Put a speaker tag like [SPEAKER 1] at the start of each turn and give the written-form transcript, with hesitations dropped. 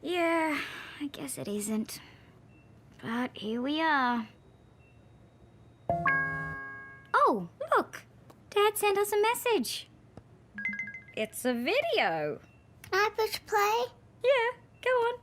[SPEAKER 1] Yeah, I guess it isn't. But here we are. Oh, look! Dad sent us a message. It's a video.
[SPEAKER 2] Can I push play?
[SPEAKER 1] Yeah, go on.